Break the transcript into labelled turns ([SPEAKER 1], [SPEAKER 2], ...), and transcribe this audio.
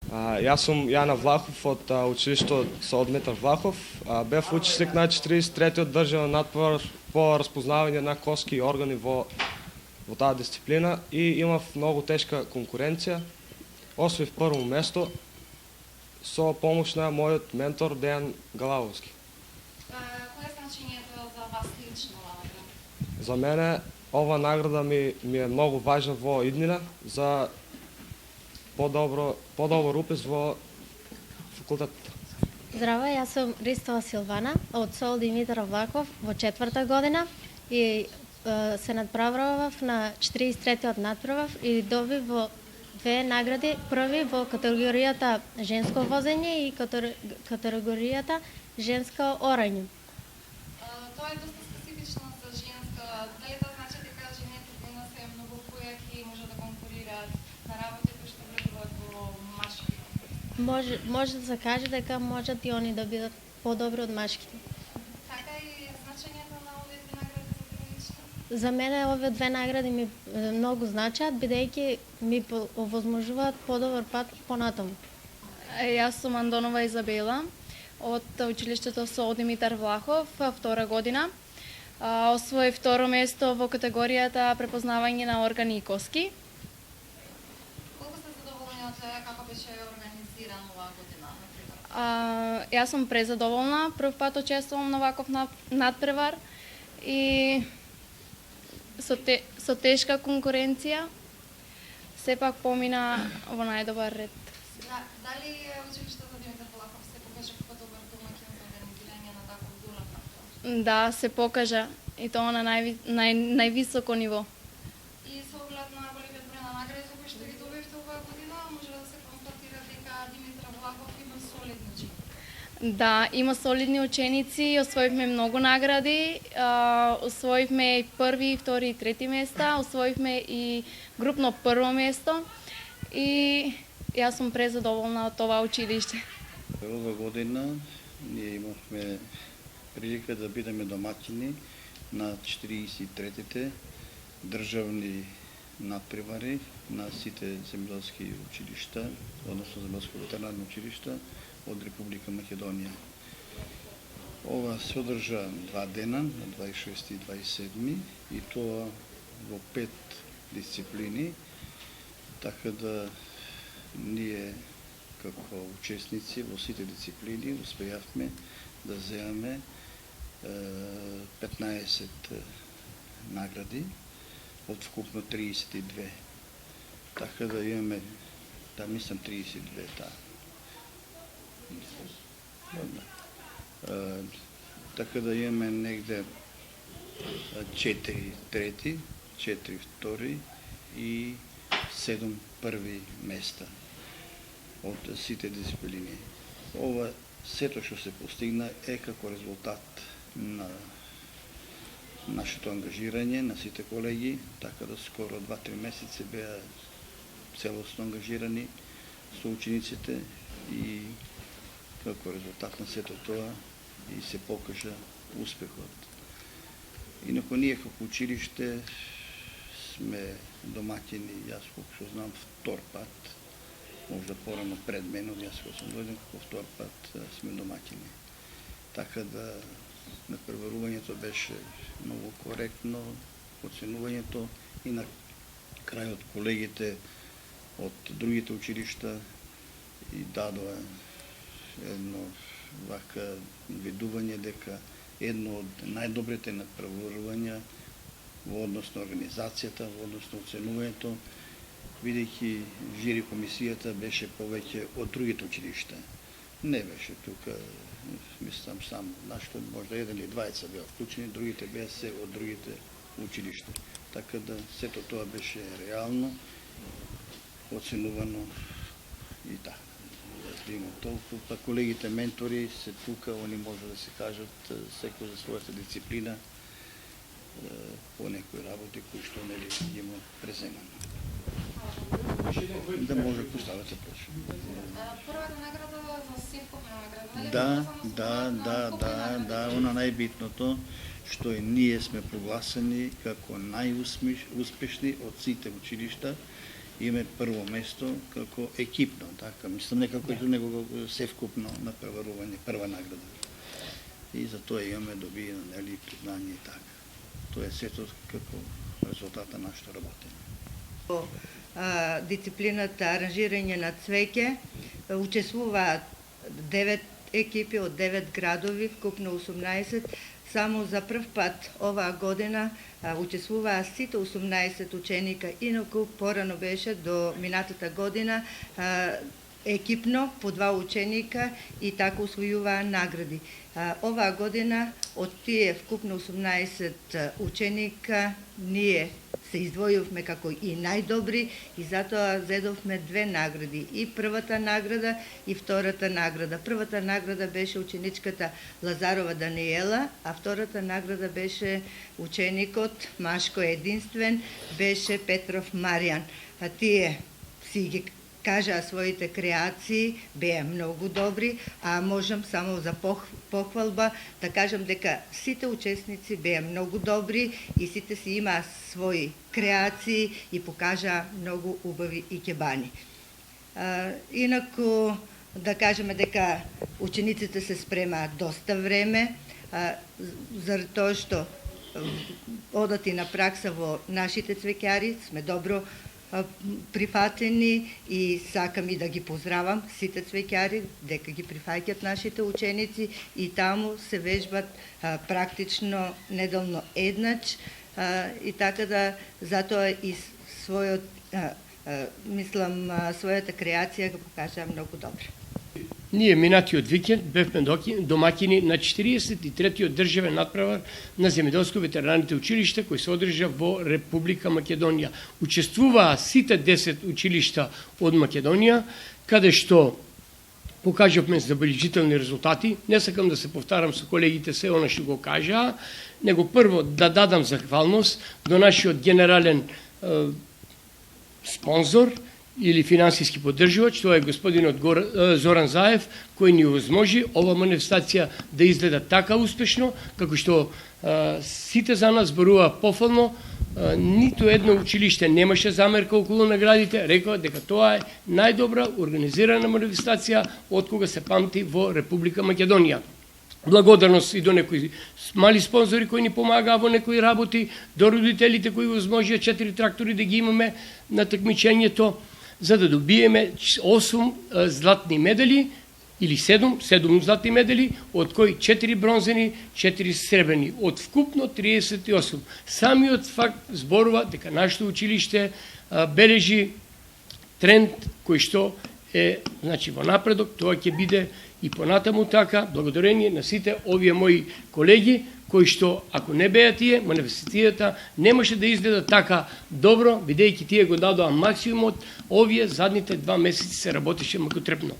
[SPEAKER 1] Јас сум Јана Влахов од училиште со Дмитар Влахов. Бев учесник на 43-тиот државен надпревар по распознавање на коски органи во таа дисциплина и имав многу тешка конкуренција. Освоив прво место со помош на мојот ментор Дејан Галавовски.
[SPEAKER 2] Кое е значењето за вас лично ова награда?
[SPEAKER 1] За мене ова награда ми е многу важна во иднина за подобар упис во факултетот.
[SPEAKER 3] Здраво, јас сум Ристова Силвана од СОЛ Димитар Влахов во 4-та година и се надпреварував на 43-тиот надпревар и добив во две награди. Први во категоријата женско возење и категоријата женско орање.
[SPEAKER 2] Тоа е доста специфично за женска. Дали тоа значи дека жените денес се многу појаки и може да конкурираат на работи кои што вредуваат во машки?
[SPEAKER 3] Може да се каже дека можат и они да бидат подобри од машките.
[SPEAKER 2] Така и значењето на овие две награди за тебе лично?
[SPEAKER 3] За мене овие две награди ми многу значат, бидејќи ми овозможуваат подобар пат понатаму.
[SPEAKER 4] Јас сум Андонова Изабела од училиштето СОЛ Димитар Влахов, втора година. Освои второ место во категоријата препознавање на органи и коски.
[SPEAKER 2] Колку сте задоволни од тоа како беше организиран оваа година, например?
[SPEAKER 4] Јас сум презадоволна, прв пат учествувам на ваков надпревар и со тешка конкуренција сепак помина во најдобар ред.
[SPEAKER 2] Дали училиштето Димитар Влахов се покажа како добар домаќин за организирање на таков голем надпревар?
[SPEAKER 4] Да, се покажа и тоа на највисоко ниво.
[SPEAKER 2] И со оглед на големиот број на награди кои што ги добивте оваа година, може да се констатира дека Димитар Влахов има солидни ученици.
[SPEAKER 4] Да, има солидни ученици, освоивме многу награди, освоивме и први, втори и трети места, освоивме и групно прво место и јас сум презадоволна од това училиште.
[SPEAKER 5] Ова година ние имавме прилика да бидеме домаќини на 43-тите државни надпревари на сите земјоделски училишта, односно земјоделско ветеринарно училишта од Република Македонија. Ова се одржа 2 дена, на 26 и 27 и тоа во 5 дисциплини, така да ние како учесници во сите дисциплини успеавме да земеме 15 награди од вкупно 32. Така да имаме, да мислам 32, да. Така да имаме негде 4 трети, 4 втори и 7 први места од сите дисциплини. Ова сето што се постигна е како резултат на нашето ангажирање на сите колеги, така да скоро 2-3 месеци беа целосно ангажирани со учениците и како резултат на сето тоа и се покажа успехот. Инаку ние како училиште сме домаќини, јас колку што знам втор пат, можда порано пред мене, јас кога сум дојден како втор пат сме домаќини. Така да надпреварувањето беше многу коректно, оценувањето и на крајот колегите од другите училишта и дадоа едно вака видување дека едно од најдобрите надпреварувања во однос на организацијата, во однос на оценувањето, бидејќи жири комисијата беше повеќе од другите училишта. Не беше тука, мислам само нашето, можда еден или двајца беа вклучени, другите беа се од другите училишта. Така да сето тоа беше реално, оценувано и да има толку. Па колегите ментори се тука, они може да се кажат секој за својата дисциплина по некои работи кои што нели ги има преземано. Да може да поставате почне.
[SPEAKER 2] Првата награда за Севкова награда.
[SPEAKER 5] Да, она најбитното што и ние сме прогласени како најуспешни од сите училишта име прво место како екипно, така, мислам некако него севкупно натпреварување, прва награда. И за тоа имаме добиено, нели, признање и така. Тоа е сето како резултат на нашето работење.
[SPEAKER 6] Дисциплината аранжирање на цвеќе учествуваат 9 екипи од 9 градови, вкупно 18. Само за прв пат оваа година учествуваа сите 18 ученика, инаку порано беше до минатата година екипно по 2 ученика и така усвојуваа награди. Оваа година од тие вкупно 18 ученика ние се издвојувме како и најдобри и затоа зедовме 2 награди. И првата награда и втората награда. Првата награда беше ученичката Лазарова Даниела, а втората награда беше ученикот Машко единствен, беше Петров Маријан. А тие си ги кажаа своите креации, беа многу добри, а можам само за похвалба да кажам дека сите учесници беа многу добри и сите си имаа своји креации и покажаа многу убави икебани. Инаку да кажеме дека учениците се спремаат доста време, заради тоа што одат и на пракса во нашите цвеќари, сме добро прифатени и сакам и да ги поздравам сите цвеќари дека ги прифаќаат нашите ученици и таму се вежбат практично неделно еднач и така да затоа и својата креација го покажа многу добро.
[SPEAKER 7] Ние минатиот викенд бевме домакини на 43-тиот државен натпревар на земјоделско-ветераните училишта кои се одржа во Република Македонија. Учествуваа сите 10 училишта од Македонија, каде што покажавме забележителни резултати. Не сакам да се повтарам со колегите се она што го кажаа, него прво да дадам захвалност до нашиот генерален спонзор или финансиски поддржувач, тоа е господинот Зоран Заев, кој ни овозможи ова манифестација да изгледа така успешно, како што сите за нас зборува пофално, ниту едно училиште немаше замерка околу наградите, рекоа дека тоа е најдобра организирана манифестација од кога се памти во Република Македонија. Благодарност и до некои мали спонзори кои ни помагаа во некои работи, до родителите кои возможија 4 трактори да ги имаме на такмичењето, за да добиеме 8 златни медали или 7 златни медали, од кои 4 бронзени, 4 сребрени, од вкупно 38. Самиот факт зборува дека нашето училиште бележи тренд кој што е во напредок, тоа ќе биде и понатаму така, благодарение на сите овие мои колеги, кои што, ако не беа тие, манифестацијата немаше да изгледа така добро, бидејќи тие го дадоа максимумот, овие задните 2 месеци се работеше макотрепно.